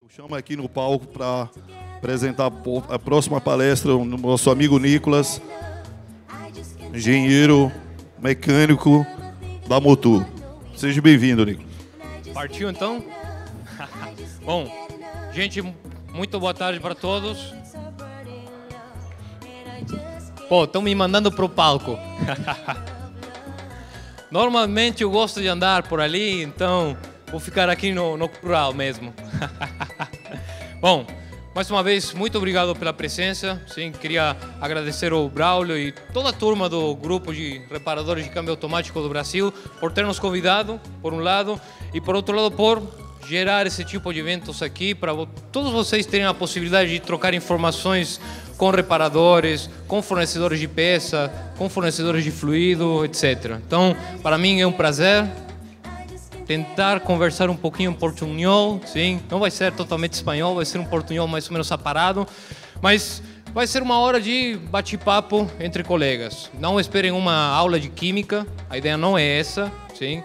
Chamo aqui no palco para apresentar a próxima palestra o nosso amigo Nicolas, engenheiro mecânico da Motul. Seja bem-vindo, Nicolas. Partiu então? Bom, gente, muito boa tarde para todos. Pô, estão me mandando para o palco. Normalmente eu gosto de andar por ali, então vou ficar aqui no plural mesmo. Bom, mais uma vez, muito obrigado pela presença. Sim, queria agradecer ao Braulio e toda a turma do grupo de reparadores de câmbio automático do Brasil por ter nos convidado, por um lado, e por outro lado, por gerar esse tipo de eventos aqui, para todos vocês terem a possibilidade de trocar informações com reparadores, com fornecedores de peça, com fornecedores de fluido, etc. Então, para mim é um prazer tentar conversar um pouquinho em portunhol, sim, não vai ser totalmente espanhol, vai ser um portunhol mais ou menos separado, mas vai ser uma hora de bate-papo entre colegas. Não esperem uma aula de química, a ideia não é essa, sim,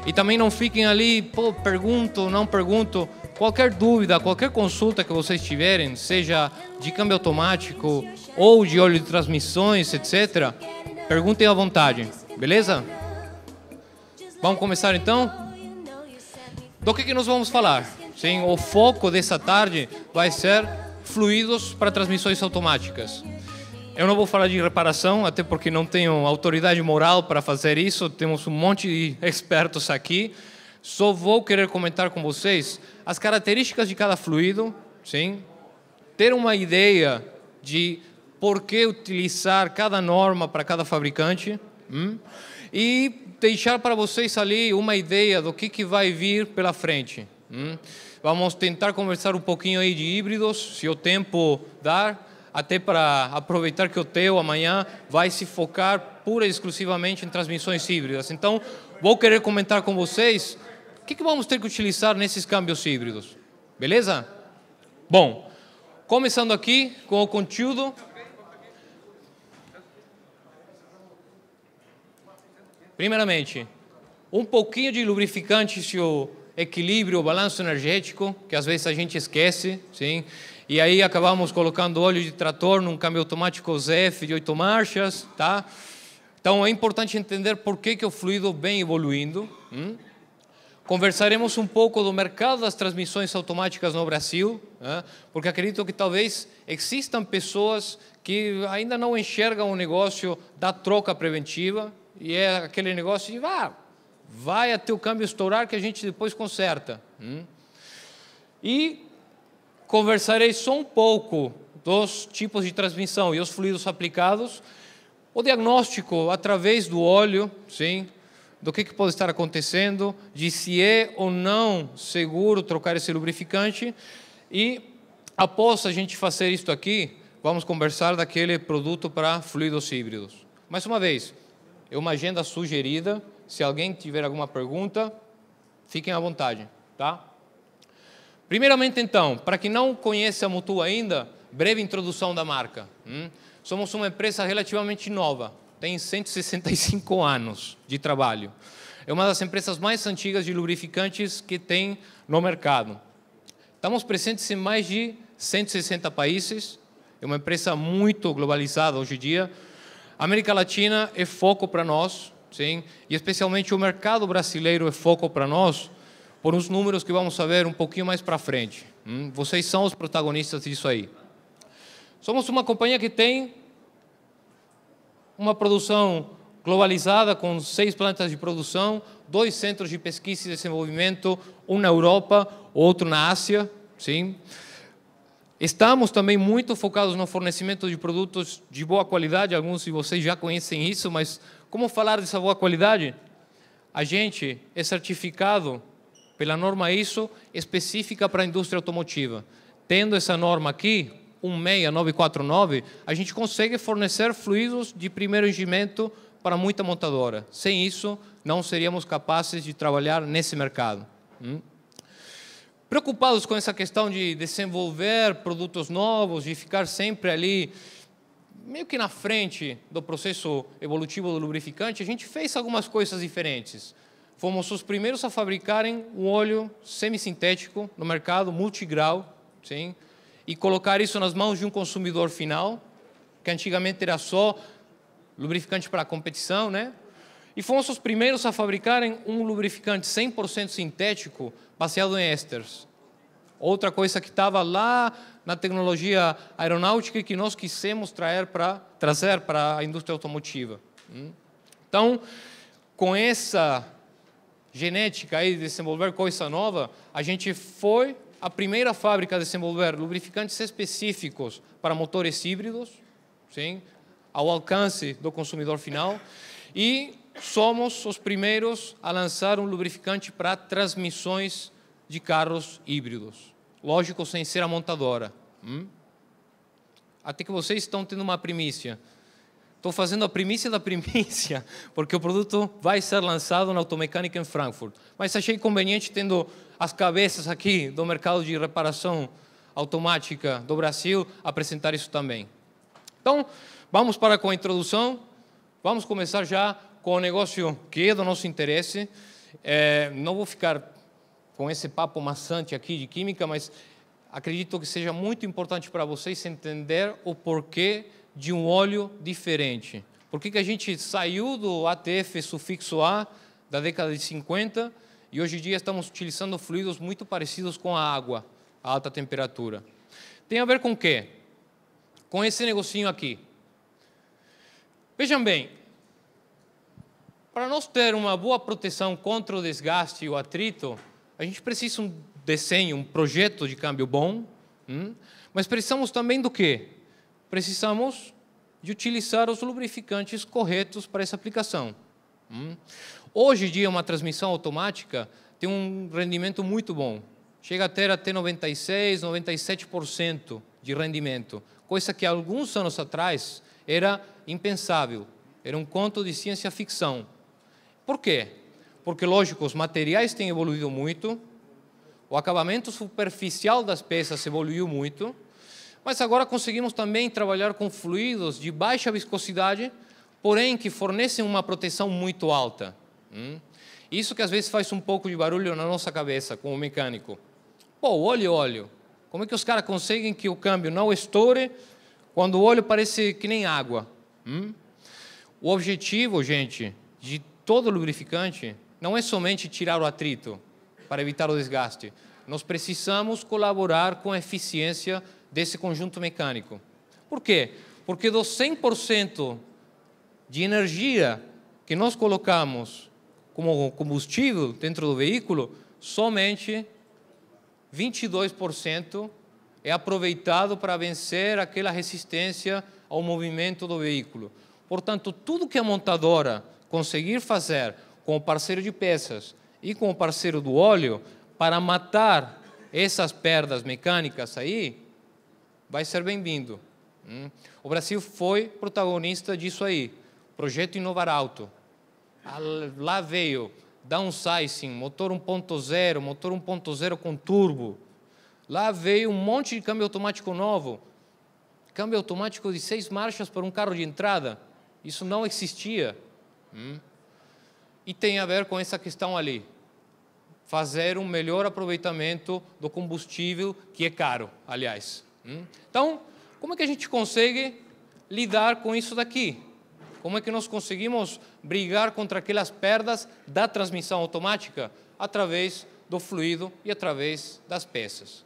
e também não fiquem ali, pô, pergunto, não pergunto. Qualquer dúvida, qualquer consulta que vocês tiverem, seja de câmbio automático ou de óleo de transmissões, etc., perguntem à vontade, beleza? Vamos começar então? Do que nós vamos falar? Sim, o foco dessa tarde vai ser fluidos para transmissões automáticas. Eu não vou falar de reparação, até porque não tenho autoridade moral para fazer isso, temos um monte de expertos aqui. Só vou querer comentar com vocês as características de cada fluido, sim? Ter uma ideia de por que utilizar cada norma para cada fabricante, e deixar para vocês ali uma ideia do que vai vir pela frente. Vamos tentar conversar um pouquinho aí de híbridos, se o tempo dar, até para aproveitar que o Theo amanhã vai se focar pura e exclusivamente em transmissões híbridas. Então, vou querer comentar com vocês o que vamos ter que utilizar nesses câmbios híbridos. Beleza? Bom, começando aqui com o conteúdo. Primeiramente, um pouquinho de lubrificante, se o equilíbrio, o balanço energético, que às vezes a gente esquece, sim? E aí acabamos colocando óleo de trator num câmbio automático ZF de 8 marchas, tá? Então é importante entender por que o fluido vem evoluindo. Conversaremos um pouco do mercado das transmissões automáticas no Brasil, porque acredito que talvez existam pessoas que ainda não enxergam o negócio da troca preventiva, e é aquele negócio de vai até o câmbio estourar que a gente depois conserta. E conversarei só um pouco dos tipos de transmissão e os fluidos aplicados, o diagnóstico através do óleo, sim, do que pode estar acontecendo, de se é ou não seguro trocar esse lubrificante. E, após a gente fazer isto aqui, vamos conversar daquele produto para fluidos híbridos. Mais uma vez, é uma agenda sugerida. Se alguém tiver alguma pergunta, fiquem à vontade, tá? Primeiramente, então, para quem não conhece a Motul ainda, breve introdução da marca. Somos uma empresa relativamente nova. Tem 165 anos de trabalho. É uma das empresas mais antigas de lubrificantes que tem no mercado. Estamos presentes em mais de 160 países. É uma empresa muito globalizada hoje em dia. A América Latina é foco para nós, sim? E especialmente o mercado brasileiro é foco para nós, por uns números que vamos saber um pouquinho mais para frente. Vocês são os protagonistas disso aí. Somos uma companhia que tem uma produção globalizada, com 6 plantas de produção, 2 centros de pesquisa e desenvolvimento, um na Europa, outro na Ásia, sim? Estamos também muito focados no fornecimento de produtos de boa qualidade. Alguns de vocês já conhecem isso, mas como falar dessa boa qualidade? A gente é certificado pela norma ISO específica para a indústria automotiva. Tendo essa norma aqui, 16949, a gente consegue fornecer fluidos de primeiro rendimento para muita montadora. Sem isso, não seríamos capazes de trabalhar nesse mercado. Preocupados com essa questão de desenvolver produtos novos, de ficar sempre ali, meio que na frente do processo evolutivo do lubrificante, a gente fez algumas coisas diferentes. fomos os primeiros a fabricarem um óleo semissintético no mercado, multigrau, sim, e colocar isso nas mãos de um consumidor final, que antigamente era só lubrificante para a competição, né? E fomos os primeiros a fabricarem um lubrificante 100% sintético baseado em ésteres. Outra coisa que estava lá na tecnologia aeronáutica e que nós quisemos trazer para a indústria automotiva. Então, com essa genética aí de desenvolver coisa nova, a gente foi a primeira fábrica a desenvolver lubrificantes específicos para motores híbridos, sim, ao alcance do consumidor final, e somos os primeiros a lançar um lubrificante para transmissões de carros híbridos. Lógico, sem ser a montadora. Até que vocês estão tendo uma primícia. Estou fazendo a primícia da primícia, porque o produto vai ser lançado na Automecânica em Frankfurt. Mas achei conveniente, tendo as cabeças aqui do mercado de reparação automática do Brasil, apresentar isso também. Então, vamos para com a introdução. Vamos começar já com o negócio que é do nosso interesse. Não vou ficar com esse papo maçante aqui de química, mas acredito que seja muito importante para vocês entender o porquê de um óleo diferente. Por que a gente saiu do ATF sufixo A da década de 50 e hoje em dia estamos utilizando fluidos muito parecidos com a água, a alta temperatura? Tem a ver com o quê? Com esse negocinho aqui. Vejam bem, para nós ter uma boa proteção contra o desgaste e o atrito, a gente precisa de um desenho, um projeto de câmbio bom, mas precisamos também do quê? Precisamos de utilizar os lubrificantes corretos para essa aplicação. Hoje em dia, uma transmissão automática tem um rendimento muito bom. Chega a ter até 96%, 97% de rendimento, coisa que alguns anos atrás era impensável, era um conto de ciência ficção. Por quê? Porque, lógico, os materiais têm evoluído muito, o acabamento superficial das peças evoluiu muito, mas agora conseguimos também trabalhar com fluidos de baixa viscosidade, porém que fornecem uma proteção muito alta. Isso que às vezes faz um pouco de barulho na nossa cabeça, como mecânico. Pô, óleo. Como é que os caras conseguem que o câmbio não estoure quando o óleo parece que nem água? O objetivo, gente, de todo lubrificante não é somente tirar o atrito para evitar o desgaste. Nós precisamos colaborar com a eficiência desse conjunto mecânico. Por quê? Porque dos 100% de energia que nós colocamos como combustível dentro do veículo, somente 22% é aproveitado para vencer aquela resistência ao movimento do veículo. Portanto, tudo que a montadora conseguir fazer com o parceiro de peças e com o parceiro do óleo para matar essas perdas mecânicas aí, vai ser bem-vindo. O Brasil foi protagonista disso aí. Projeto Inovar Auto. Lá veio downsizing, motor 1.0, motor 1.0 com turbo. Lá veio um monte de câmbio automático novo. Câmbio automático de 6 marchas para um carro de entrada. Isso não existia. E tem a ver com essa questão ali. Fazer um melhor aproveitamento do combustível, que é caro, aliás. Então, como é que a gente consegue lidar com isso daqui? Como é que nós conseguimos brigar contra aquelas perdas da transmissão automática? Através do fluido e através das peças.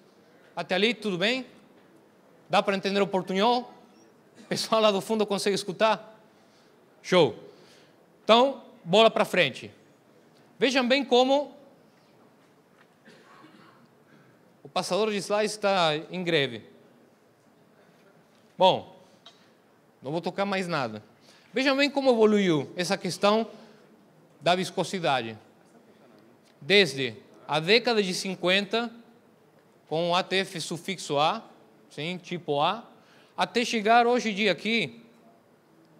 Até ali, tudo bem? Dá para entender o portunhol? O pessoal lá do fundo consegue escutar? Show! Então, bola para frente. Vejam bem como o passador de slides está em greve. Bom, não vou tocar mais nada. Vejam bem como evoluiu essa questão da viscosidade. Desde a década de 50, com o ATF sufixo A, sim, tipo A, até chegar hoje em dia aqui,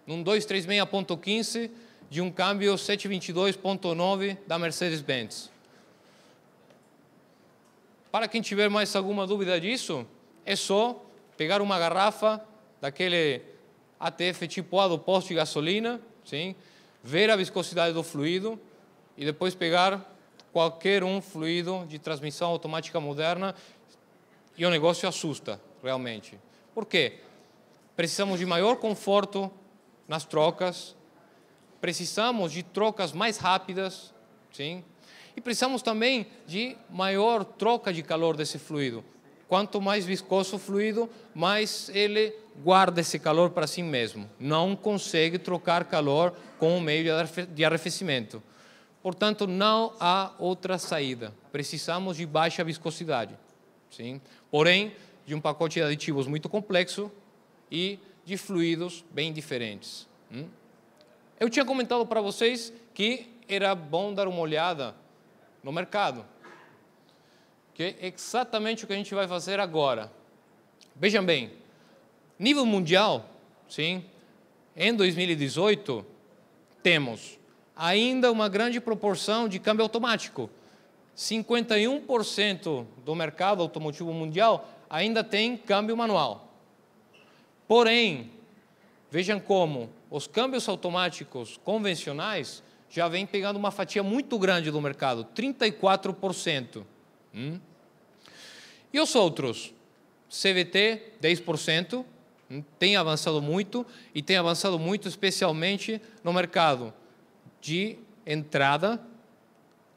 num 236.15, de um câmbio 722.9 da Mercedes-Benz. Para quem tiver mais alguma dúvida disso, é só pegar uma garrafa daquele ATF tipo A do posto de gasolina, sim, ver a viscosidade do fluido e depois pegar qualquer fluido de transmissão automática moderna e o negócio assusta, realmente. Por quê? Precisamos de maior conforto nas trocas, precisamos de trocas mais rápidas, sim? E precisamos também de maior troca de calor desse fluido. Quanto mais viscoso o fluido, mais ele guarda esse calor para si mesmo. Não consegue trocar calor com o meio de arrefecimento. Portanto, não há outra saída. Precisamos de baixa viscosidade, sim? Porém, de um pacote de aditivos muito complexo e de fluidos bem diferentes. Eu tinha comentado para vocês que era bom dar uma olhada no mercado, que é exatamente o que a gente vai fazer agora. Vejam bem, nível mundial, sim, em 2018, temos ainda uma grande proporção de câmbio automático. 51% do mercado automotivo mundial ainda tem câmbio manual. Porém, vejam como os câmbios automáticos convencionais já vêm pegando uma fatia muito grande do mercado, 34%. E os outros? CVT, 10%, tem avançado muito, e tem avançado muito especialmente no mercado de entrada,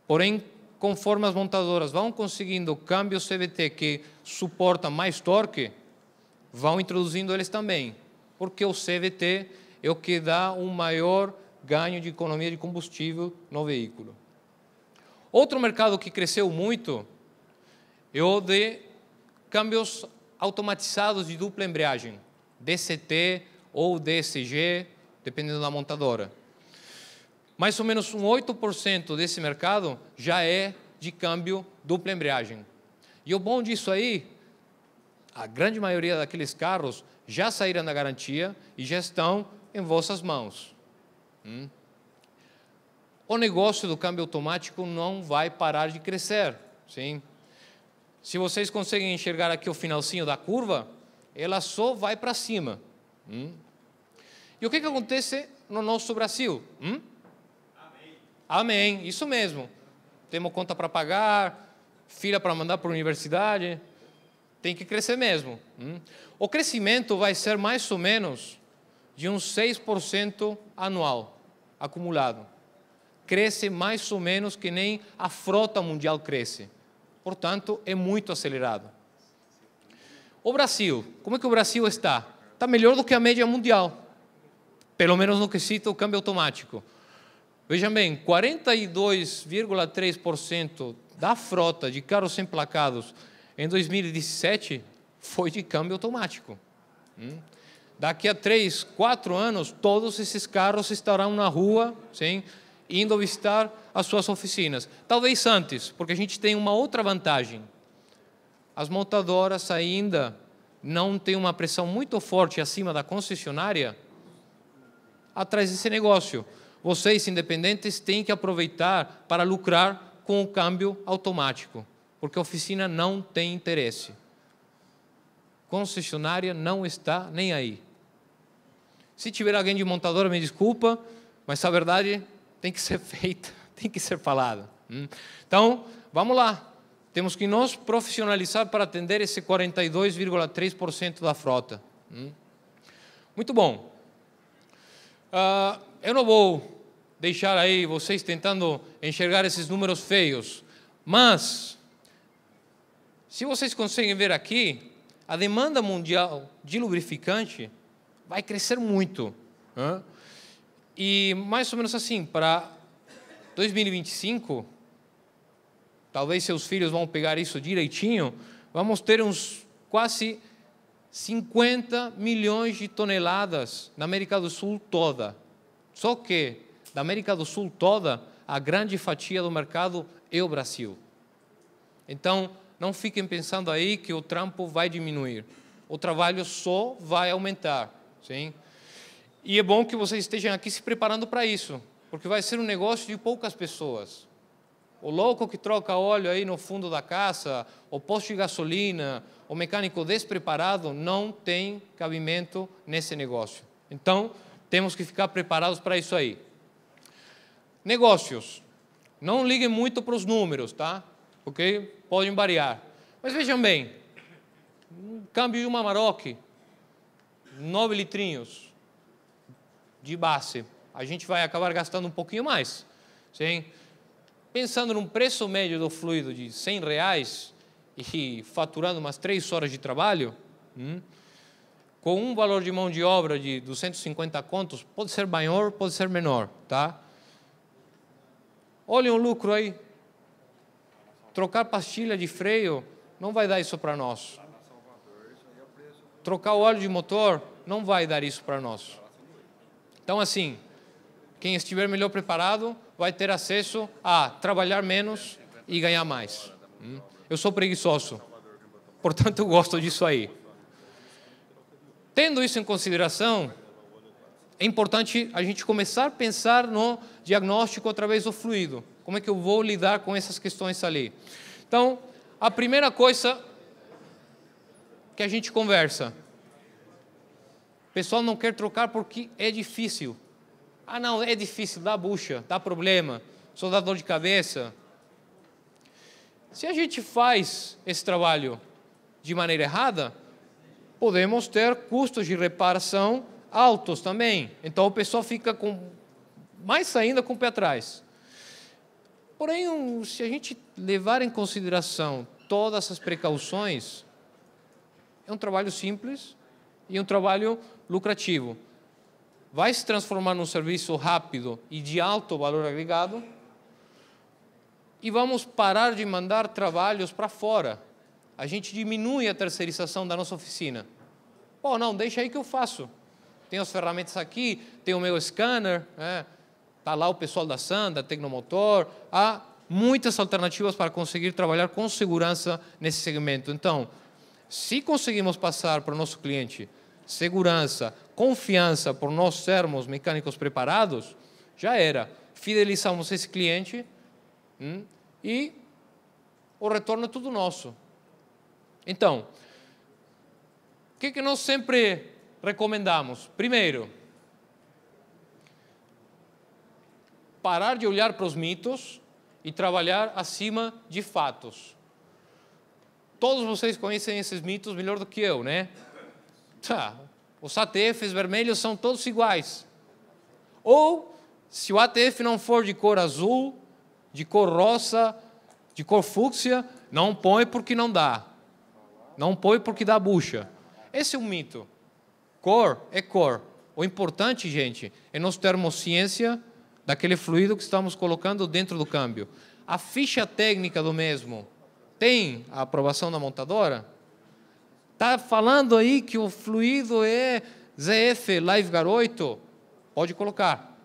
porém, conforme as montadoras vão conseguindo câmbios CVT que suportam mais torque, vão introduzindo eles também, porque o CVT é o que dá um maior ganho de economia de combustível no veículo. Outro mercado que cresceu muito é o de câmbios automatizados de dupla embreagem, DCT ou DSG, dependendo da montadora. Mais ou menos 8% desse mercado já é de câmbio dupla embreagem. E o bom disso aí, a grande maioria daqueles carros já saíram da garantia e já estão em vossas mãos. O negócio do câmbio automático não vai parar de crescer, sim? Se vocês conseguem enxergar aqui o finalzinho da curva, ela só vai para cima. E o que acontece no nosso Brasil? Amém. Amém, isso mesmo. Temos conta para pagar, filha para mandar para a universidade, tem que crescer mesmo. O crescimento vai ser mais ou menos de uns 6% anual, acumulado. Cresce mais ou menos que nem a frota mundial cresce. Portanto, é muito acelerado. O Brasil, como é que o Brasil está? Está melhor do que a média mundial, pelo menos no que cita o câmbio automático. Vejam bem, 42,3% da frota de carros emplacados em 2017 foi de câmbio automático. Daqui a 3, 4 anos, todos esses carros estarão na rua, sim, indo visitar as suas oficinas. Talvez antes, porque a gente tem uma outra vantagem. As montadoras ainda não têm uma pressão muito forte acima da concessionária atrás desse negócio. Vocês, independentes, têm que aproveitar para lucrar com o câmbio automático, porque a oficina não tem interesse. Concessionária não está nem aí. Se tiver alguém de montadora, me desculpa, mas a verdade tem que ser feita, tem que ser falada. Então, vamos lá. Temos que nos profissionalizar para atender esse 42,3% da frota. Muito bom. Eu não vou deixar aí vocês tentando enxergar esses números feios, mas, se vocês conseguem ver aqui, a demanda mundial de lubrificante vai crescer muito. E mais ou menos assim, para 2025, talvez seus filhos vão pegar isso direitinho, vamos ter uns quase 50 milhões de toneladas na América do Sul toda. Só que, da América do Sul toda, a grande fatia do mercado é o Brasil. Então, não fiquem pensando aí que o trampo vai diminuir. O trabalho só vai aumentar, sim? E é bom que vocês estejam aqui se preparando para isso, porque vai ser um negócio de poucas pessoas. O louco que troca óleo aí no fundo da casa, o posto de gasolina, o mecânico despreparado, não tem cabimento nesse negócio. Então, temos que ficar preparados para isso aí. Negócios. Não liguem muito para os números, tá? Porque podem variar. Mas vejam bem, um câmbio de uma Amarok, 9 litrinhos de base, a gente vai acabar gastando um pouquinho mais. Sim? Pensando num preço médio do fluido de R$100 e faturando umas 3 horas de trabalho, com um valor de mão de obra de 250 contos, pode ser maior, pode ser menor, tá? Olhem o lucro aí. Trocar pastilha de freio não vai dar isso para nós. Trocar o óleo de motor não vai dar isso para nós. Então, assim, quem estiver melhor preparado vai ter acesso a trabalhar menos e ganhar mais. Eu sou preguiçoso, portanto, eu gosto disso aí. Tendo isso em consideração, é importante a gente começar a pensar no diagnóstico através do fluido. Como é que eu vou lidar com essas questões ali? Então, a primeira coisa que a gente conversa, o pessoal não quer trocar porque é difícil. Ah, não, é difícil, dá bucha, dá problema, só dá dor de cabeça. Se a gente faz esse trabalho de maneira errada, podemos ter custos de reparação altos também. Então, o pessoal fica mais ainda com o pé atrás. Porém, se a gente levar em consideração todas essas precauções, é um trabalho simples e um trabalho lucrativo. Vai se transformar num serviço rápido e de alto valor agregado e vamos parar de mandar trabalhos para fora. A gente diminui a terceirização da nossa oficina. Pô, não, deixa aí que eu faço. Tem as ferramentas aqui, tem o meu scanner, está lá o pessoal da SAN, da Tecnomotor. Há muitas alternativas para conseguir trabalhar com segurança nesse segmento. Então, se conseguimos passar para o nosso cliente segurança, confiança por nós sermos mecânicos preparados, já era. Fidelizamos esse cliente e o retorno é tudo nosso. Então, o que nós sempre recomendamos? Primeiro, parar de olhar para os mitos e trabalhar acima de fatos. Todos vocês conhecem esses mitos melhor do que eu, né? Os ATFs vermelhos são todos iguais. Ou, se o ATF não for de cor azul, de cor rosa, de cor fúcsia, não põe porque não dá. Não põe porque dá bucha. Esse é um mito. Cor é cor. O importante, gente, é nós termos ciência daquele fluido que estamos colocando dentro do câmbio. A ficha técnica do mesmo tem a aprovação da montadora? Está falando aí que o fluido é ZF LiveGuard 8? Pode colocar.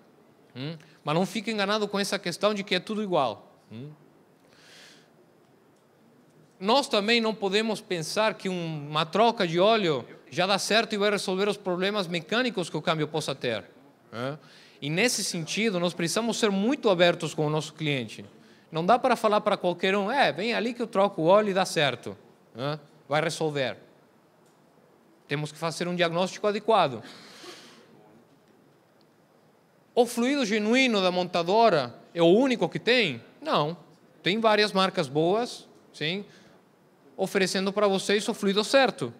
Mas não fique enganado com essa questão de que é tudo igual. Nós também não podemos pensar que uma troca de óleo já dá certo e vai resolver os problemas mecânicos que o câmbio possa ter. E nesse sentido, nós precisamos ser muito abertos com o nosso cliente. Não dá para falar para qualquer um, vem ali que eu troco o óleo e dá certo. Vai resolver. Temos que fazer um diagnóstico adequado. O fluido genuíno da montadora é o único que tem? Não. Tem várias marcas boas, sim, oferecendo para vocês o fluido certo.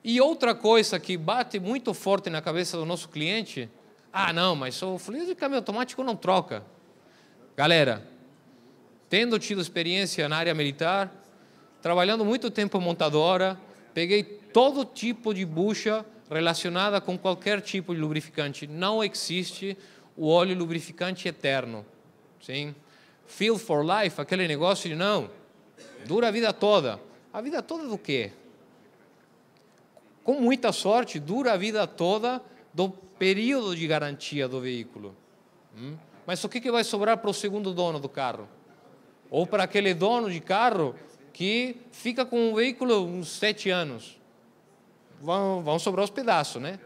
E outra coisa que bate muito forte na cabeça do nosso cliente, não, mas o fluido de câmbio automático não troca. Galera, tendo tido experiência na área militar, trabalhando muito tempo em montadora, peguei todo tipo de bucha relacionada com qualquer tipo de lubrificante. Não existe o óleo lubrificante eterno. Sim? Feel for life, aquele negócio de não, dura a vida toda. A vida toda do quê? Com muita sorte, dura a vida toda do período de garantia do veículo. Mas o que vai sobrar para o segundo dono do carro? Ou para aquele dono de carro que fica com o veículo uns 7 anos? Vão sobrar os pedaços, né?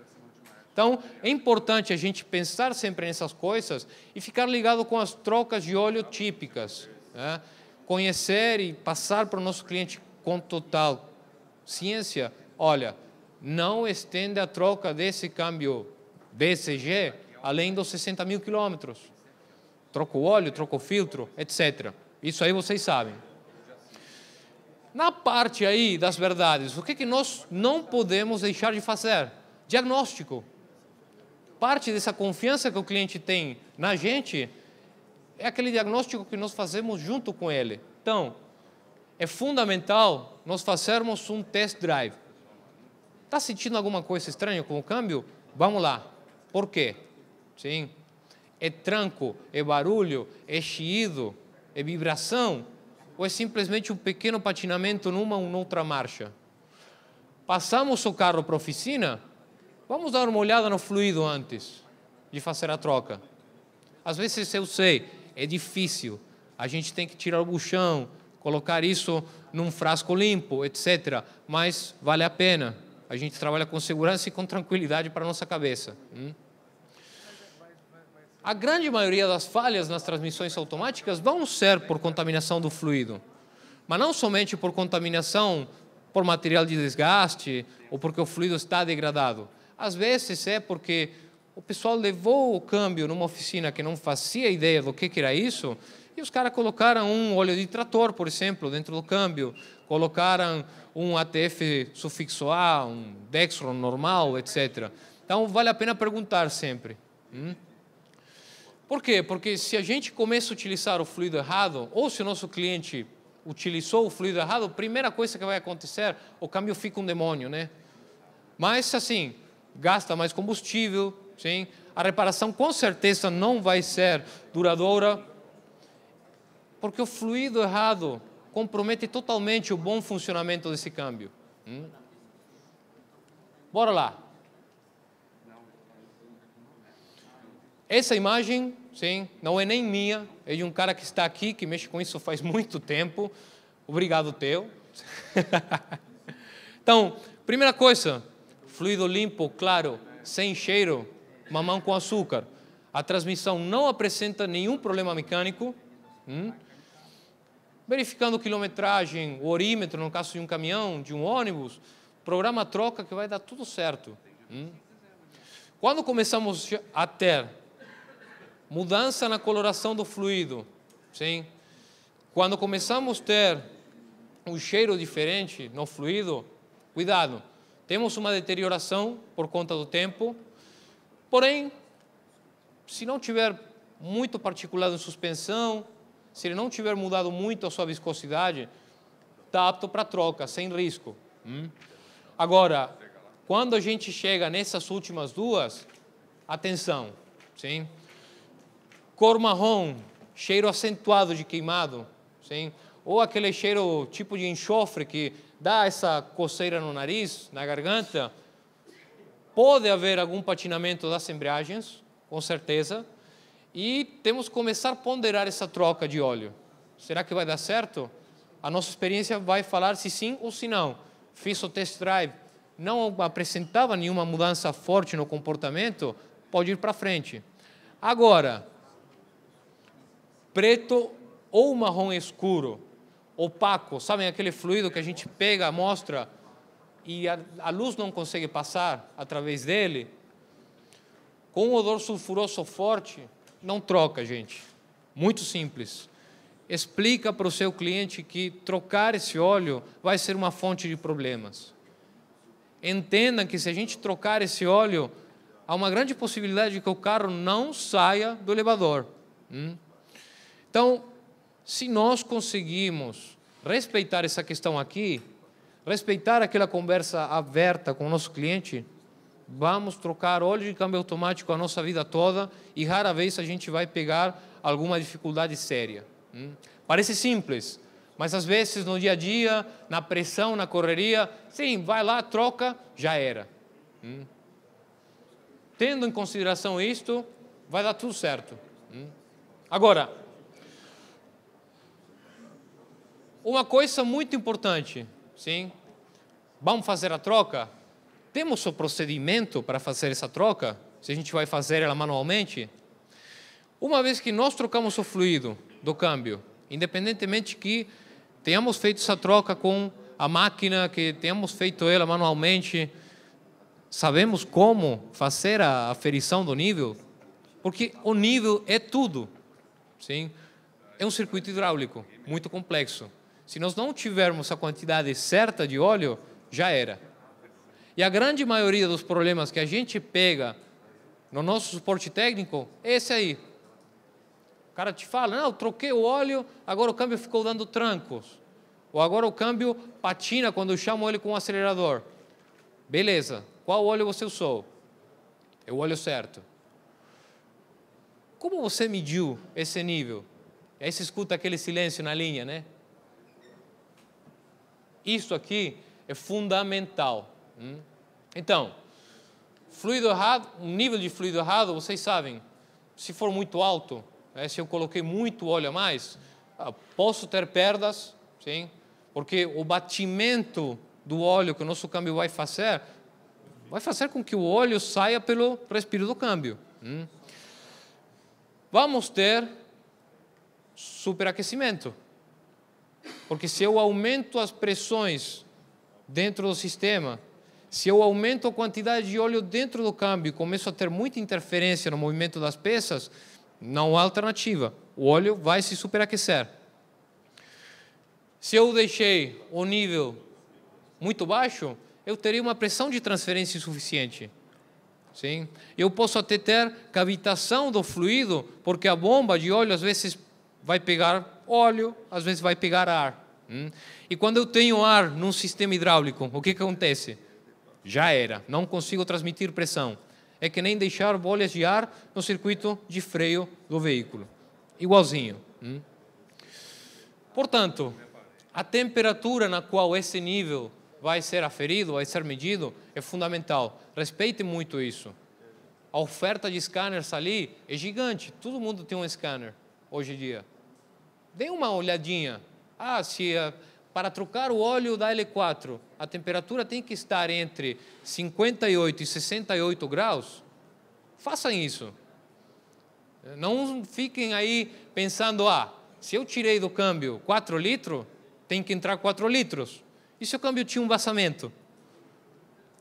Então, é importante a gente pensar sempre nessas coisas e ficar ligado com as trocas de óleo típicas. Né? Conhecer e passar para o nosso cliente com total ciência. Olha, não estende a troca desse câmbio BCG além dos 60 mil quilômetros. troca o óleo, troca o filtro, etc. Isso aí vocês sabem. Na parte aí das verdades, o que nós não podemos deixar de fazer? Diagnóstico. Parte dessa confiança que o cliente tem na gente é aquele diagnóstico que nós fazemos junto com ele. Então, é fundamental nós fazermos um test drive. Está sentindo alguma coisa estranha com o câmbio? Vamos lá. Por quê? Sim. É tranco, é barulho, é chiado, é vibração? Ou é simplesmente um pequeno patinamento numa ou noutra marcha? Passamos o carro para a oficina, vamos dar uma olhada no fluido antes de fazer a troca. Às vezes eu sei, é difícil, a gente tem que tirar o buchão, colocar isso num frasco limpo, etc. Mas vale a pena, a gente trabalha com segurança e com tranquilidade para a nossa cabeça. A grande maioria das falhas nas transmissões automáticas vão ser por contaminação do fluido, mas não somente por contaminação por material de desgaste ou porque o fluido está degradado. Às vezes é porque o pessoal levou o câmbio numa oficina que não fazia ideia do que era isso e os caras colocaram um óleo de trator, por exemplo, dentro do câmbio, colocaram um ATF sufixo A, um Dextron normal, etc. Então vale a pena perguntar sempre. Por quê? Porque se a gente começa a utilizar o fluido errado, ou se o nosso cliente utilizou o fluido errado, a primeira coisa que vai acontecer, o câmbio fica um demônio, né? Mas, assim, gasta mais combustível, sim? A reparação com certeza não vai ser duradoura, porque o fluido errado compromete totalmente o bom funcionamento desse câmbio. Bora lá. Essa imagem, sim, não é nem minha, é de um cara que está aqui, que mexe com isso faz muito tempo. Obrigado, Theo. Então, primeira coisa, fluido limpo, claro, sem cheiro, mamão com açúcar. A transmissão não apresenta nenhum problema mecânico. Verificando quilometragem, o orímetro, no caso de um caminhão, de um ônibus, programa troca que vai dar tudo certo. Quando começamos a ter mudança na coloração do fluido, sim? Quando começamos a ter um cheiro diferente no fluido, cuidado, temos uma deterioração por conta do tempo, porém, se não tiver muito particulado em suspensão, se ele não tiver mudado muito a sua viscosidade, está apto para troca, sem risco. Agora, quando a gente chega nessas últimas duas, atenção, sim? Cor marrom, cheiro acentuado de queimado, sim? Ou aquele cheiro tipo de enxofre que dá essa coceira no nariz, na garganta. Pode haver algum patinamento das embreagens, com certeza, e temos que começar a ponderar essa troca de óleo. Será que vai dar certo? A nossa experiência vai falar se sim ou se não. Fiz o test drive, não apresentava nenhuma mudança forte no comportamento, pode ir para frente. Agora, preto ou marrom escuro, opaco, sabem aquele fluido que a gente pega, a amostra e a luz não consegue passar através dele, com um odor sulfuroso forte, não troca, gente. Muito simples. Explica para o seu cliente que trocar esse óleo vai ser uma fonte de problemas. Entenda que se a gente trocar esse óleo, há uma grande possibilidade de que o carro não saia do elevador. Então, se nós conseguimos respeitar essa questão aqui, respeitar aquela conversa aberta com o nosso cliente, vamos trocar óleo de câmbio automático a nossa vida toda e rara vez a gente vai pegar alguma dificuldade séria. Parece simples, mas às vezes no dia a dia, na pressão, na correria, sim, vai lá, troca, já era. Tendo em consideração isto, vai dar tudo certo. Agora, uma coisa muito importante, sim? Vamos fazer a troca? Temos o procedimento para fazer essa troca? Se a gente vai fazer ela manualmente? Uma vez que nós trocamos o fluido do câmbio, independentemente que tenhamos feito essa troca com a máquina, que tenhamos feito ela manualmente, sabemos como fazer a aferição do nível? Porque o nível é tudo. sim, é um circuito hidráulico muito complexo. Se nós não tivermos a quantidade certa de óleo, já era. E a grande maioria dos problemas que a gente pega no nosso suporte técnico é esse aí. O cara te fala, não, eu troquei o óleo, agora o câmbio ficou dando trancos. Ou agora o câmbio patina quando eu chamo ele com o acelerador. Beleza, qual óleo você usou? É o óleo certo. Como você mediu esse nível? E aí você escuta aquele silêncio na linha, né? Isso aqui é fundamental. Então, fluido errado, um nível de fluido errado, vocês sabem, se for muito alto, se eu coloquei muito óleo a mais, posso ter perdas, sim? Porque o batimento do óleo que o nosso câmbio vai fazer com que o óleo saia pelo respiro do câmbio. Vamos ter superaquecimento. Porque se eu aumento as pressões dentro do sistema, se eu aumento a quantidade de óleo dentro do câmbio e começo a ter muita interferência no movimento das peças, não há alternativa. O óleo vai se superaquecer. Se eu deixei o nível muito baixo, eu teria uma pressão de transferência insuficiente. Sim? Eu posso até ter cavitação do fluido, porque a bomba de óleo às vezes vai pegar óleo, às vezes vai pegar ar. E quando eu tenho ar num sistema hidráulico, o que acontece? Já era, não consigo transmitir pressão. É que nem deixar bolhas de ar no circuito de freio do veículo. Igualzinho. Portanto, a temperatura na qual esse nível vai ser aferido, vai ser medido, é fundamental. Respeite muito isso. A oferta de scanners ali é gigante. Todo mundo tem um scanner hoje em dia. Dê uma olhadinha. Para trocar o óleo da L4, a temperatura tem que estar entre 58 e 68 graus. Façam isso. Não fiquem aí pensando, se eu tirei do câmbio 4 litros, tem que entrar 4 litros. E se o câmbio tinha um vazamento?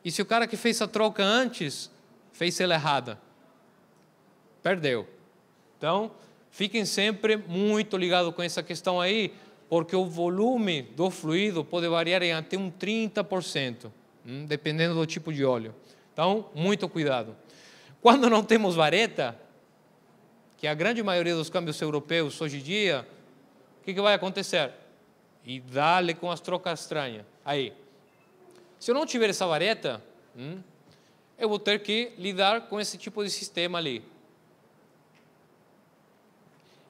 E se o cara que fez a troca antes fez ela errada? Perdeu. Então, fiquem sempre muito ligados com essa questão aí, porque o volume do fluido pode variar em até um 30%, dependendo do tipo de óleo. Então, muito cuidado. Quando não temos vareta, que é a grande maioria dos câmbios europeus hoje em dia, o que vai acontecer? E dá-lhe com as trocas estranhas. Aí, se eu não tiver essa vareta, eu vou ter que lidar com esse tipo de sistema ali.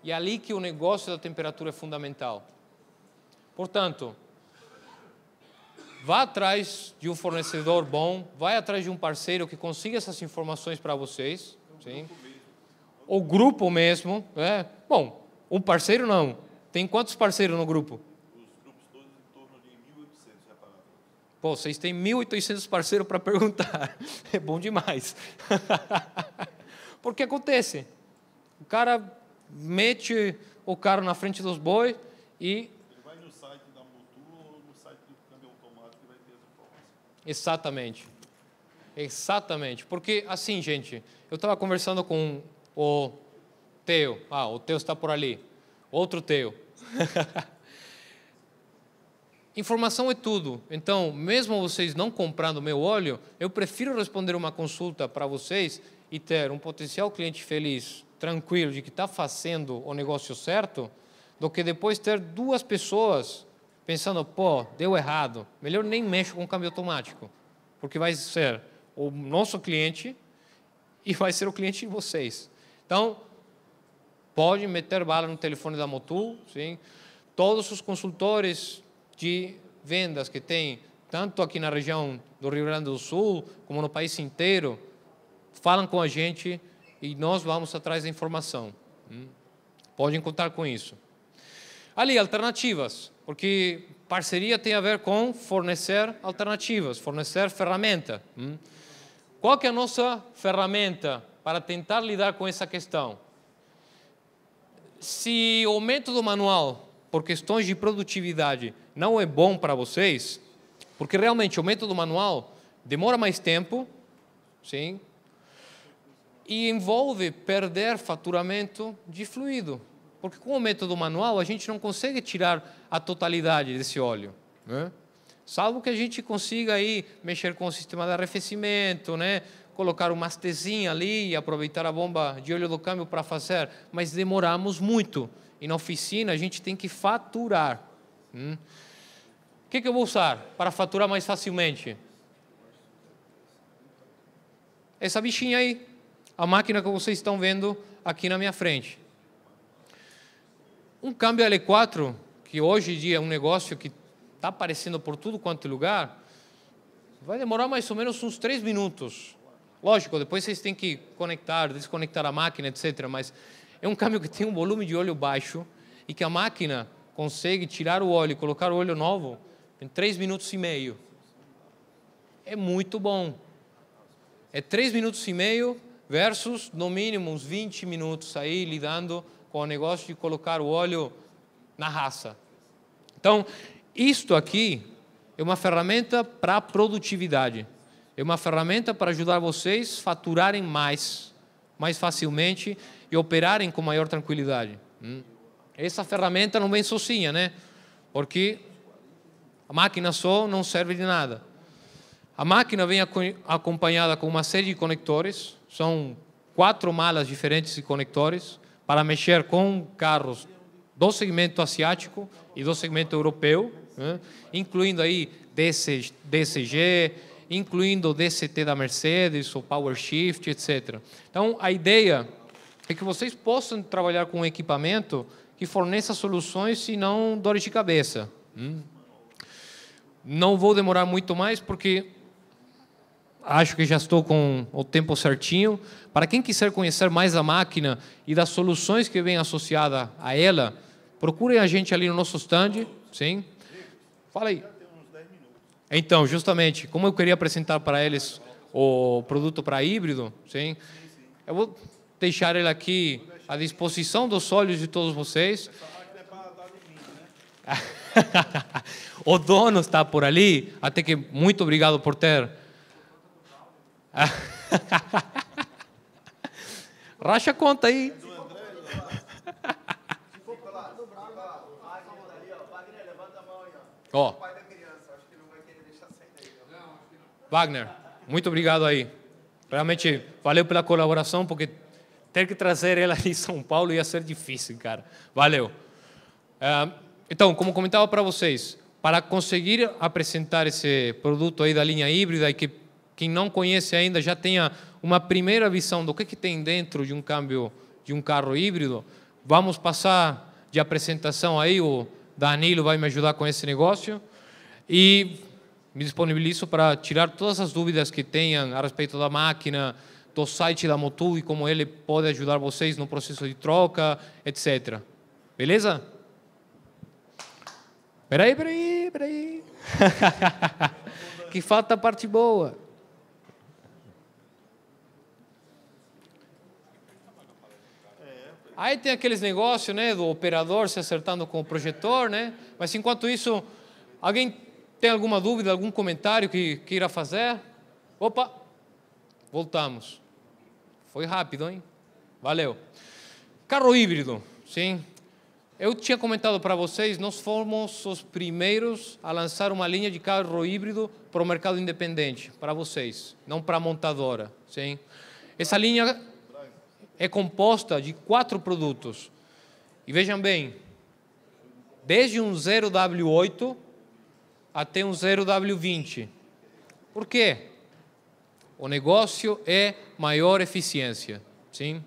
E é ali que o negócio da temperatura é fundamental. Portanto, vá atrás de um fornecedor bom, vai atrás de um parceiro que consiga essas informações para vocês. Sim. O grupo mesmo. Bom, um parceiro não. Tem quantos parceiros no grupo? Os grupos todos em torno de 1.800 reparados. Pô, vocês têm 1.800 parceiros para perguntar. É bom demais. Porque acontece. O cara mete o carro na frente dos bois e... Ele vai no site da Motul ou no site do câmbio automático e vai ter as informações. Exatamente. Exatamente. Porque, assim, gente, eu estava conversando com o Teo. O Teo está por ali. Outro Teo. Informação é tudo. Então, mesmo vocês não comprando meu óleo, eu prefiro responder uma consulta para vocês e ter um potencial cliente feliz, tranquilo, de que está fazendo o negócio certo, do que depois ter duas pessoas pensando, deu errado, melhor nem mexo com o câmbio automático, porque vai ser o nosso cliente e vai ser o cliente de vocês. Então, pode meter bala no telefone da Motul, sim. Todos os consultores de vendas que tem, tanto aqui na região do Rio Grande do Sul, como no país inteiro, falam com a gente e nós vamos atrás da informação. Podem contar com isso. Ali, alternativas, porque parceria tem a ver com fornecer alternativas, fornecer ferramenta. Qual que é a nossa ferramenta para tentar lidar com essa questão? Se o método manual, por questões de produtividade, não é bom para vocês, porque realmente o método manual demora mais tempo, sim, e envolve perder faturamento de fluido. Porque com o método manual a gente não consegue tirar a totalidade desse óleo, né? Salvo que a gente consiga aí mexer com o sistema de arrefecimento, né? Colocar um masterzinho ali e aproveitar a bomba de óleo do câmbio para fazer, mas demoramos muito. E na oficina a gente tem que faturar. O que eu vou usar para faturar mais facilmente? Essa bichinha aí, a máquina que vocês estão vendo aqui na minha frente. Um câmbio L4, que hoje em dia é um negócio que está aparecendo por tudo quanto é lugar, vai demorar mais ou menos uns 3 minutos. Lógico, depois vocês têm que conectar, desconectar a máquina, etc. Mas é um câmbio que tem um volume de óleo baixo e que a máquina consegue tirar o óleo e colocar o óleo novo em 3 minutos e meio. É muito bom. É 3 minutos e meio versus, no mínimo, uns 20 minutos aí lidando com o negócio de colocar o óleo na raça. Então, isto aqui é uma ferramenta para produtividade. É uma ferramenta para ajudar vocês a faturarem mais facilmente e operarem com maior tranquilidade. Essa ferramenta não vem sozinha, né? Porque a máquina só não serve de nada. A máquina vem acompanhada com uma série de conectores, são 4 malas diferentes de conectores para mexer com carros do segmento asiático e do segmento europeu, né? Incluindo aí DCG, incluindo o DCT da Mercedes, o PowerShift, etc. Então, a ideia é que vocês possam trabalhar com um equipamento que forneça soluções e não dores de cabeça. Não vou demorar muito mais, porque acho que já estou com o tempo certinho. Para quem quiser conhecer mais a máquina e das soluções que vêm associadas a ela, procurem a gente ali no nosso stand. Sim? Fala aí. Então, justamente, como eu queria apresentar para eles o produto para híbrido, sim? Eu vou deixar ele aqui à disposição dos olhos de todos vocês. O dono está por ali, até que muito obrigado por ter... Racha a conta aí. Ó. Wagner, muito obrigado aí. Realmente valeu pela colaboração, porque ter que trazer ela de São Paulo ia ser difícil, cara. Valeu. Então, como comentava para vocês, para conseguir apresentar esse produto aí da linha híbrida e que quem não conhece ainda já tenha uma primeira visão do que tem dentro de um câmbio de um carro híbrido, vamos passar de apresentação aí, o Danilo vai me ajudar com esse negócio e me disponibilizo para tirar todas as dúvidas que tenham a respeito da máquina, do site da Motul e como ele pode ajudar vocês no processo de troca, etc. Beleza? Peraí. Que falta a parte boa. Aí tem aqueles negócios, né, do operador se acertando com o projetor, né? Mas enquanto isso, alguém tem alguma dúvida, algum comentário que queira fazer? Opa, voltamos. Foi rápido, hein? Valeu. Carro híbrido, sim. Eu tinha comentado para vocês, nós fomos os primeiros a lançar uma linha de carro híbrido para o mercado independente, para vocês, não para a montadora, sim. Essa linha é composta de 4 produtos. E vejam bem, desde um 0W8 até um 0W20. Por quê? O negócio é maior eficiência. Sim?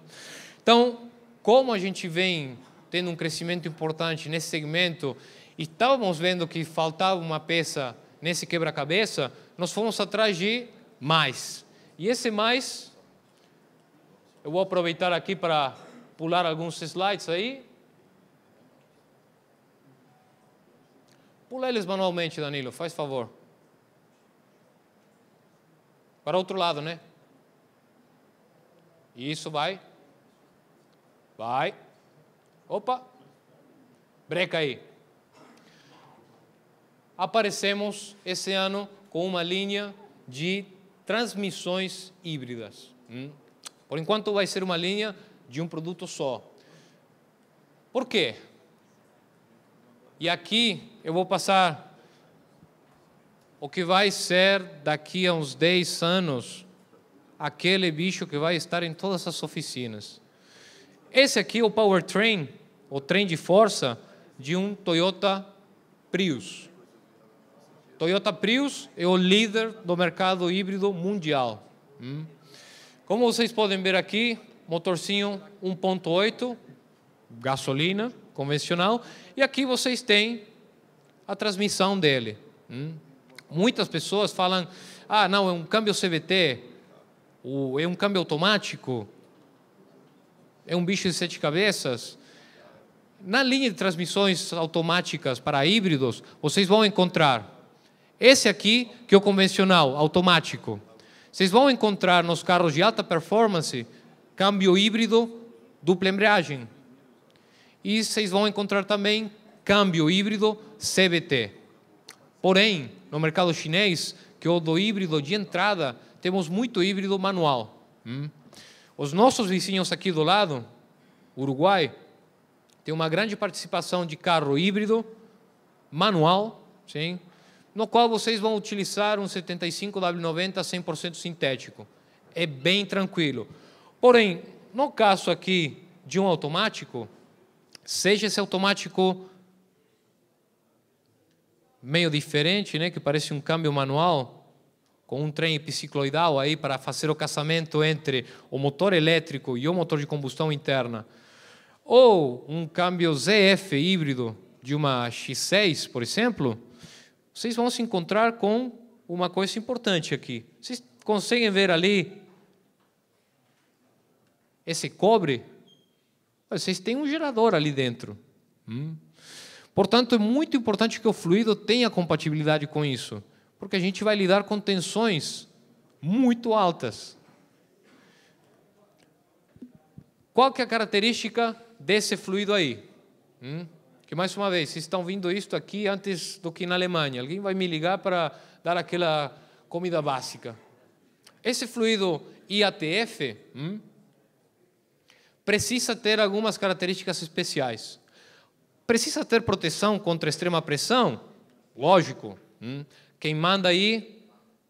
Então, como a gente vem tendo um crescimento importante nesse segmento, e estávamos vendo que faltava uma peça nesse quebra-cabeça, nós fomos atrás de mais. E esse mais... Eu vou aproveitar aqui para pular alguns slides aí. Pula eles manualmente, Danilo, faz favor. Para o outro lado, né? Isso, vai. Vai. Opa. Breca aí. Aparecemos esse ano com uma linha de transmissões híbridas. Por enquanto vai ser uma linha de um produto só. Por quê? E aqui eu vou passar o que vai ser daqui a uns 10 anos aquele bicho que vai estar em todas as oficinas. Esse aqui é o powertrain, o trem de força de um Toyota Prius. Toyota Prius é o líder do mercado híbrido mundial. Como vocês podem ver aqui, motorzinho 1.8, gasolina convencional, e aqui vocês têm a transmissão dele. Muitas pessoas falam, ah, não, é um câmbio CVT, é um câmbio automático, é um bicho de 7 cabeças. Na linha de transmissões automáticas para híbridos, vocês vão encontrar esse aqui, que é o convencional, automático. Vocês vão encontrar nos carros de alta performance, câmbio híbrido, dupla embreagem. E vocês vão encontrar também câmbio híbrido CVT. Porém, no mercado chinês, que é o do híbrido de entrada, temos muito híbrido manual. Os nossos vizinhos aqui do lado, Uruguai, tem uma grande participação de carro híbrido manual, sim, no qual vocês vão utilizar um 75W90 100% sintético. É bem tranquilo. Porém, no caso aqui de um automático, seja esse automático meio diferente, né, que parece um câmbio manual, com um trem epicicloidal aí para fazer o casamento entre o motor elétrico e o motor de combustão interna, ou um câmbio ZF híbrido de uma X6, por exemplo, vocês vão se encontrar com uma coisa importante aqui. Vocês conseguem ver ali esse cobre? Vocês têm um gerador ali dentro. Portanto, é muito importante que o fluido tenha compatibilidade com isso, porque a gente vai lidar com tensões muito altas. Qual que é a característica desse fluido aí? Que, mais uma vez, vocês estão vendo isto aqui antes do que na Alemanha. Alguém vai me ligar para dar aquela comida básica. Esse fluido IATF precisa ter algumas características especiais. Precisa ter proteção contra extrema pressão? Lógico. Quem manda aí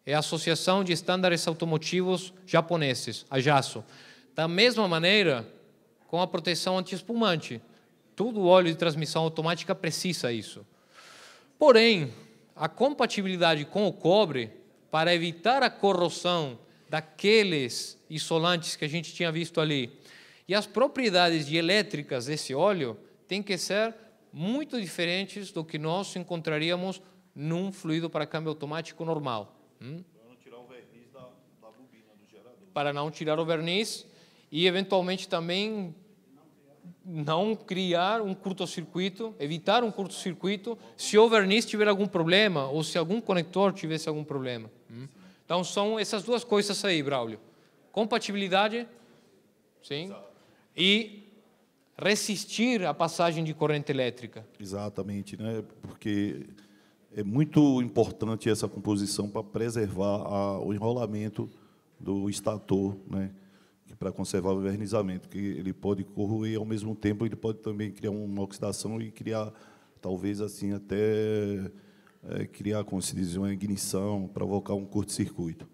é a Associação de Estándares Automotivos Japoneses, a JASO. Da mesma maneira, com a proteção anti-espumante. Todo óleo de transmissão automática precisa isso. Porém, a compatibilidade com o cobre, para evitar a corrosão daqueles isolantes que a gente tinha visto ali, e as propriedades elétricas desse óleo têm que ser muito diferentes do que nós encontraríamos num fluido para câmbio automático normal. Para não tirar o verniz da bobina do gerador. Para não tirar o verniz e, eventualmente, também não criar um curto-circuito, evitar um curto-circuito se o verniz tiver algum problema ou se algum conector tivesse algum problema. Então, são essas duas coisas aí, Braulio. Compatibilidade, sim, e resistir à passagem de corrente elétrica. Exatamente, né? Porque é muito importante essa composição para preservar o enrolamento do estator, né? Para conservar o vernizamento, que ele pode corroer ao mesmo tempo, ele pode também criar uma oxidação e criar, talvez assim, até criar, como se diz, uma ignição, provocar um curto-circuito.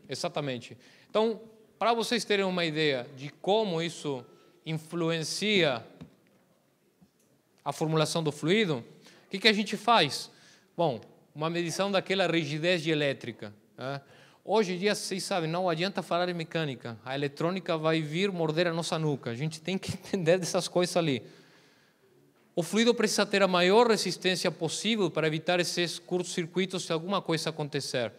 Exatamente. Então, para vocês terem uma ideia de como isso influencia a formulação do fluido, o que a gente faz? Bom, uma medição daquela rigidez elétrica. Hoje em dia, vocês sabem, não adianta falar em mecânica. A eletrônica vai vir morder a nossa nuca. A gente tem que entender dessas coisas ali. O fluido precisa ter a maior resistência possível para evitar esses curtos-circuitos se alguma coisa acontecer.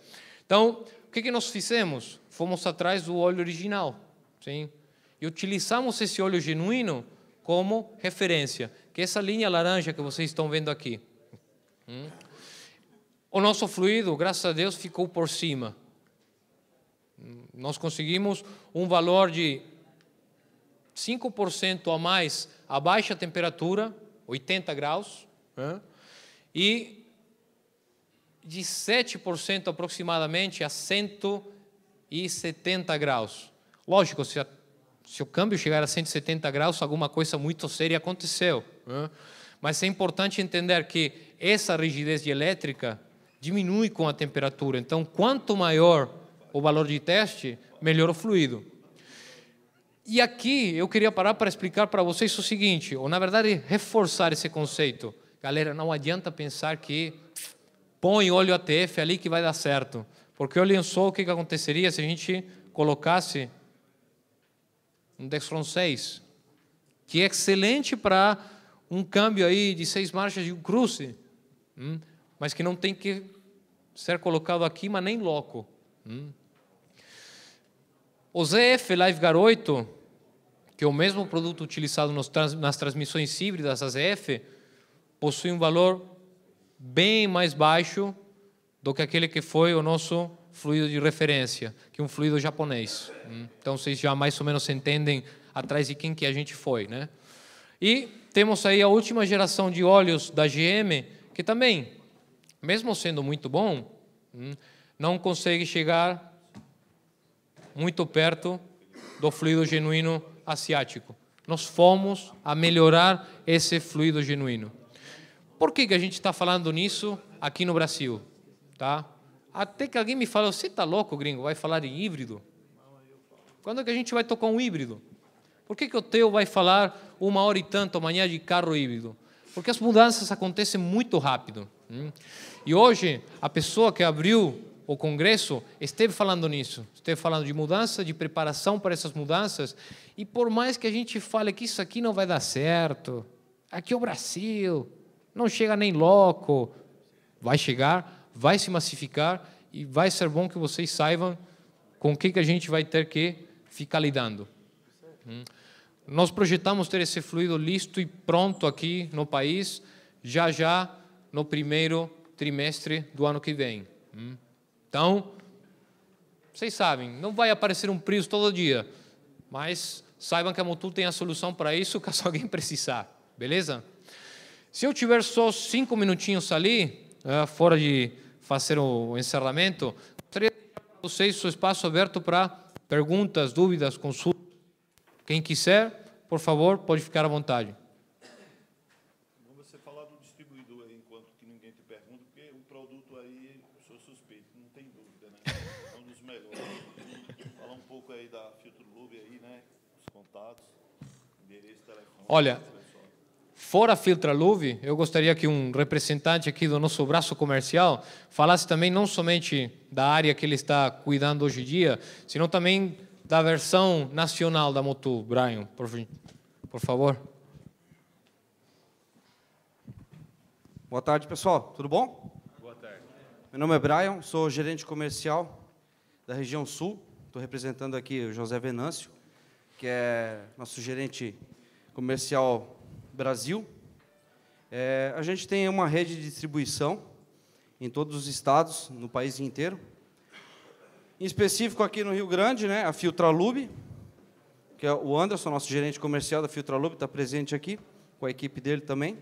Então, o que nós fizemos? Fomos atrás do óleo original, sim? E utilizamos esse óleo genuíno como referência, que é essa linha laranja que vocês estão vendo aqui. O nosso fluido, graças a Deus, ficou por cima. Nós conseguimos um valor de 5% a mais a baixa temperatura, 80 graus, e de 7% aproximadamente a 170 graus. Lógico, se Se o câmbio chegar a 170 graus, alguma coisa muito séria aconteceu. Mas é importante entender que essa rigidez elétrica diminui com a temperatura. Então, quanto maior o valor de teste, melhor o fluido. E aqui eu queria parar para explicar para vocês o seguinte, ou na verdade reforçar esse conceito. Galera, não adianta pensar que põe óleo ATF ali que vai dar certo. Porque olhem só o que aconteceria se a gente colocasse um Dextron 6, que é excelente para um câmbio aí de 6 marchas de um cruze, mas que não tem que ser colocado aqui, mas nem loco. O ZF LiveGuard 8, que é o mesmo produto utilizado nas transmissões híbridas, a ZF, possui um valor bem mais baixo do que aquele que foi o nosso fluido de referência, que é um fluido japonês. Então, vocês já mais ou menos entendem atrás de quem que a gente foi, né? E temos aí a última geração de óleos da GM, que também, mesmo sendo muito bom, não consegue chegar muito perto do fluido genuíno asiático. Nós fomos a melhorar esse fluido genuíno. Por que a gente está falando nisso aqui no Brasil? Tá? Até que alguém me fala, você está louco, gringo, vai falar em híbrido? Quando é que a gente vai tocar um híbrido? Por que o Theo vai falar 1h e tanto amanhã de carro híbrido? Porque as mudanças acontecem muito rápido. E hoje, a pessoa que abriu o congresso esteve falando nisso. Esteve falando de mudança, de preparação para essas mudanças. E por mais que a gente fale que isso aqui não vai dar certo, aqui é o Brasil, não chega nem louco, vai chegar, vai se massificar e vai ser bom que vocês saibam com o que a gente vai ter que ficar lidando. Nós projetamos ter esse fluido listo e pronto aqui no país, já no primeiro trimestre do ano que vem. Então, vocês sabem, não vai aparecer um Prius todo dia, mas saibam que a Motul tem a solução para isso, caso alguém precisar, beleza? Se eu tiver só 5 minutinhos ali, fora de fazer o encerramento, gostaria de deixar para vocês o espaço aberto para perguntas, dúvidas, consultas. Quem quiser, por favor, pode ficar à vontade. Você falar do distribuidor aí, enquanto que ninguém te pergunta, porque o produto aí, eu sou suspeito, não tem dúvida, né? É um dos melhores. Falar um pouco aí da Filtrolube aí, né? Os contatos, endereço, telefone. Olha, fora a Filtrolube, eu gostaria que um representante aqui do nosso braço comercial falasse também não somente da área que ele está cuidando hoje em dia, senão também da versão nacional da Motul. Brian, por favor. Boa tarde, pessoal. Tudo bom? Boa tarde. Meu nome é Brian, sou gerente comercial da região sul. Estou representando aqui o José Venâncio, que é nosso gerente comercial Brasil. A gente tem uma rede de distribuição em todos os estados, no país inteiro. Em específico aqui no Rio Grande, né, a Filtrolube, que é o Anderson, nosso gerente comercial da Filtrolube, está presente aqui, com a equipe dele também.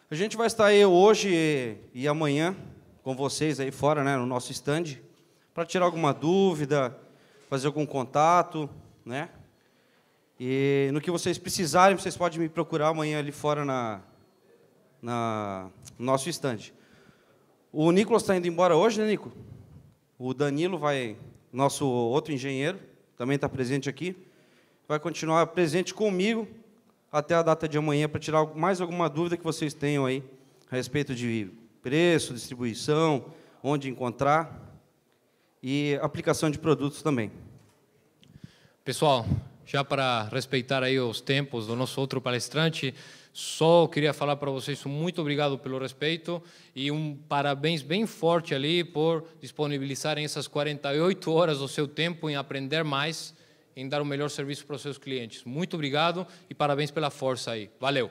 A gente vai estar aí hoje e amanhã com vocês aí fora, né, no nosso stand, para tirar alguma dúvida, fazer algum contato, né? E no que vocês precisarem, vocês podem me procurar amanhã ali fora no nosso stand. O Nicolas está indo embora hoje, né, Nico? O Danilo nosso outro engenheiro, também está presente aqui, vai continuar presente comigo até a data de amanhã para tirar mais alguma dúvida que vocês tenham aí a respeito de preço, distribuição, onde encontrar e aplicação de produtos também. Pessoal, já para respeitar aí os tempos do nosso outro palestrante, só queria falar para vocês muito obrigado pelo respeito e um parabéns bem forte ali por disponibilizarem essas 48 horas do seu tempo em aprender mais, em dar o melhor serviço para os seus clientes. Muito obrigado e parabéns pela força aí. Valeu!